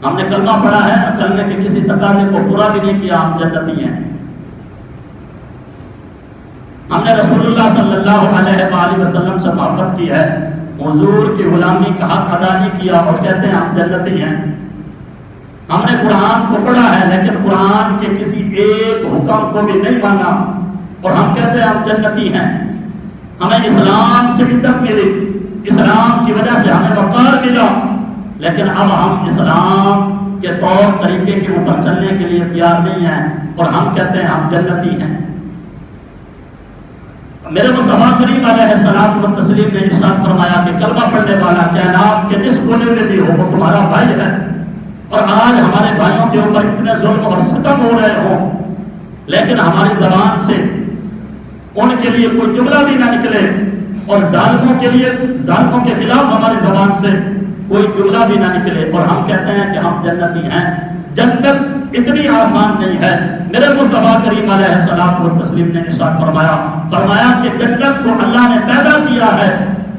ہم نے کلمہ پڑھا ہے، کلمے کے کسی تقاضے کو پورا بھی نہیں کیا، ہم جنتی ہیں۔ ہم نے رسول اللہ صلی اللہ علیہ وآلہ وسلم سے محبت کی ہے، حضور کی غلامی کا حق ادا نہیں کیا اور کہتے ہیں ہم جنتی ہیں۔ ہم نے قرآن کو پڑھا ہے لیکن قرآن کے کسی ایک حکم کو بھی نہیں مانا اور ہم کہتے ہیں ہم جنتی ہیں۔ ہمیں اسلام سے عزت ملی، اسلام کی وجہ سے ہمیں وقار ملا، لیکن اب ہم اسلام کے طور طریقے کے اوپر چلنے کے لیے تیار نہیں ہیں اور ہم کہتے ہیں ہم جنتی ہیں۔ میرے مصطفیٰ کریم علیہ الصلوۃ والتسلیم نے ارشاد فرمایا کہ کلمہ پڑھنے والا کائنات کے جس کونے میں بھی ہو وہ تمہارا بھائی ہے، اور آج ہمارے بھائیوں کے اوپر اتنے ظلم اور ستم ہو رہے ہوں لیکن ہماری زبان سے ان کے لیے کوئی جملہ بھی نہ نکلے اور ظالموں کے خلاف ہماری زبان سے کوئی جملہ بھی نہ نکلے اور ہم کہتے ہیں کہ ہم جنتی ہیں۔ جنت اتنی آسان نہیں ہے۔ میرے مصطفیٰ کریم علیہ الصلوۃ والتسلیم نے ارشاد فرمایا کہ جنت کو اللہ نے پیدا کیا ہے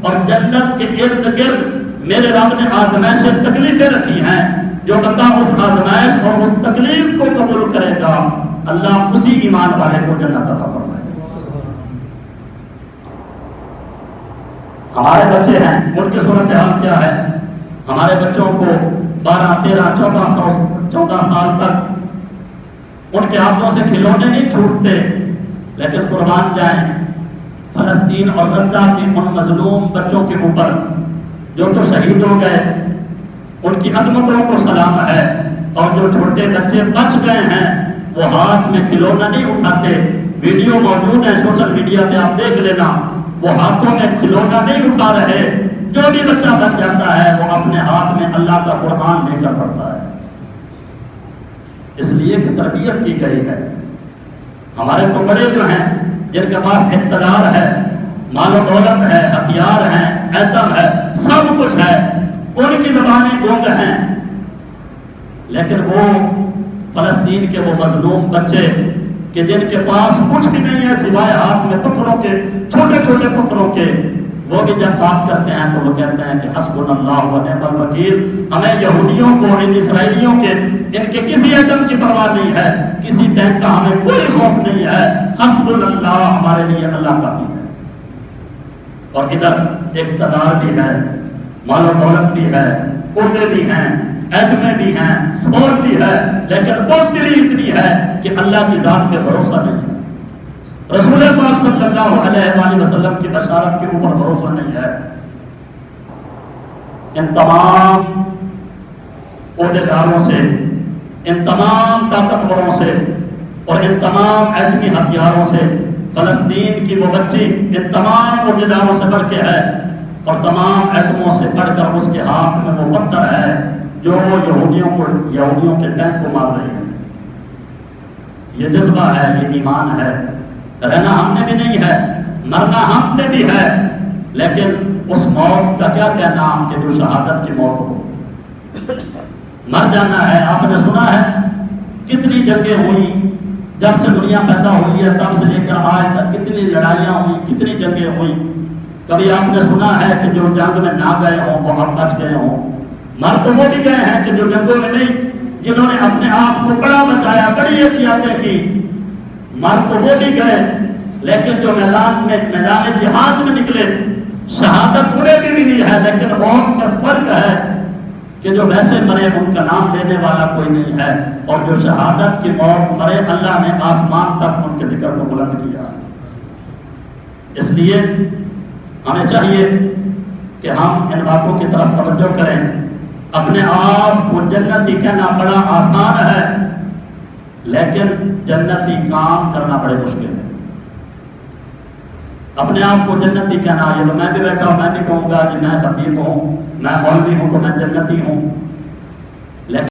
اور جنت کے ارد گرد میرے رب نے آزمائشیں تکلیفیں رکھی ہیں، جو بندہ اس آزمائش اور اس تکلیف کو قبول کرے گا اللہ اسی ایمان والے کو جنت عطا فرمائے گا۔ ہمارے بچے ہیں، ان کی صورتحال کیا ہے؟ ہمارے بچوں کو 12، 13، 14 سال تک ان کے ہاتھوں سے کھلونے نہیں چھوٹتے، لیکن قربان جائیں فلسطین اور غزہ کے ان مظلوم بچوں کے اوپر جو تو شہید ہو گئے، ان کی عظمتوں کو سلام ہے، اور جو چھوٹے بچے بچ گئے ہیں وہ ہاتھ میں کھلونا نہیں اٹھاتے۔ ویڈیو موجود ہے سوشل میڈیا پہ، آپ دیکھ لینا، وہ ہاتھوں میں کھلونا نہیں اٹھا رہے۔ جو بھی بچہ بن جاتا ہے وہ اپنے ہاتھ میں اللہ کا قرآن لے کر پڑھتا ہے، اس لیے کہ تربیت کی گئی ہے۔ ہمارے تو بڑے جو ہیں جن کے پاس اقتدار ہے، مال و دولت ہے، ہتھیار ہیں، ایٹم ہے، سب کچھ ہے، ان کی زبانیں گونگ ہیں، لیکن وہ فلسطین کے وہ مظلوم بچے کہ جن کے پاس کچھ بھی نہیں ہے سوائے ہاتھ میں پتھروں کے، چھوٹے چھوٹے پتھروں کے، وہ بھی جب بات کرتے ہیں تو وہ کہتے ہیں کہ حسبنا اللہ و نعم الوکیل۔ ہمیں یہودیوں کو، ان اسرائیلیوں کے، ان کے کسی ایٹم کی پرواہ نہیں ہے، کسی ٹینک کا ہمیں کوئی خوف نہیں ہے، حسبنا اللہ، ہمارے لیے اللہ کافی ہے۔ اور ادھر اقتدار بھی ہے، مال و دولت بھی ہے، عہدے بھی ہیں، ایٹمیں بھی ہیں، فوج بھی ہے، لیکن بزدلی اتنی ہے کہ اللہ کی ذات پہ بھروسہ نہیں ہے، رسول پاک صلی اللہ علیہ وآلہ وسلم کی بشارت کے اوپر بھروسہ نہیں ہے۔ ان تمام عہدیداروں سے، ان تمام طاقتوروں سے اور ان تمام ایٹمی ہتھیاروں سے فلسطین کی وہ بچی ان تمام عہدیداروں سے بڑھ کے ہے، اور تمام ایٹموں سے بڑھ کر اس کے ہاتھ میں وہ پتھر ہے جو یہودیوں کے ٹینک کو مار رہی ہے۔ یہ جذبہ ہے، یہ ایمان ہے۔ رہنا ہم نے بھی نہیں ہے، مرنا ہم نے بھی ہے، لیکن اس موت کا کیا کہنا ہم کہ جو شہادت کی موت ہو، مر جانا ہے۔ آپ نے سنا ہے کتنی جنگیں ہوئی، جب سے دنیا پیدا ہوئی ہے تب سے لے کر آج تک کتنی لڑائیاں ہوئی، کتنی جنگیں ہوئی۔ کبھی آپ نے سنا ہے کہ جو جنگ میں نہ گئے ہوں وہ اب بچ گئے ہوں؟ مر تو وہ بھی گئے ہیں کہ جو جنگوں میں نہیں، جنہوں نے اپنے آپ کو بڑا بچایا، بڑی احتیاطیں کی، مر تو وہ بھی گئے، لیکن جو میدان جہاد میں نکلے، شہادت انہیں بھی ملی ہے، لیکن موت میں فرق ہے کہ جو ویسے مرے ان کا نام لینے والا کوئی نہیں ہے، اور جو شہادت کی موت مرے اللہ نے آسمان تک ان کے ذکر کو بلند کیا۔ اس لیے ہمیں چاہیے کہ ہم ان باتوں کی طرف توجہ کریں۔ اپنے آپ کو جنتی کہنا بڑا آسان ہے، لیکن جنتی کام کرنا بڑے مشکل ہے۔ اپنے آپ کو جنتی کہنا، یہ تو میں بھی بیٹھا ہوں، میں بھی کہوں گا کہ میں خطیب ہوں، میں مولوی ہوں تو میں جنتی ہوں،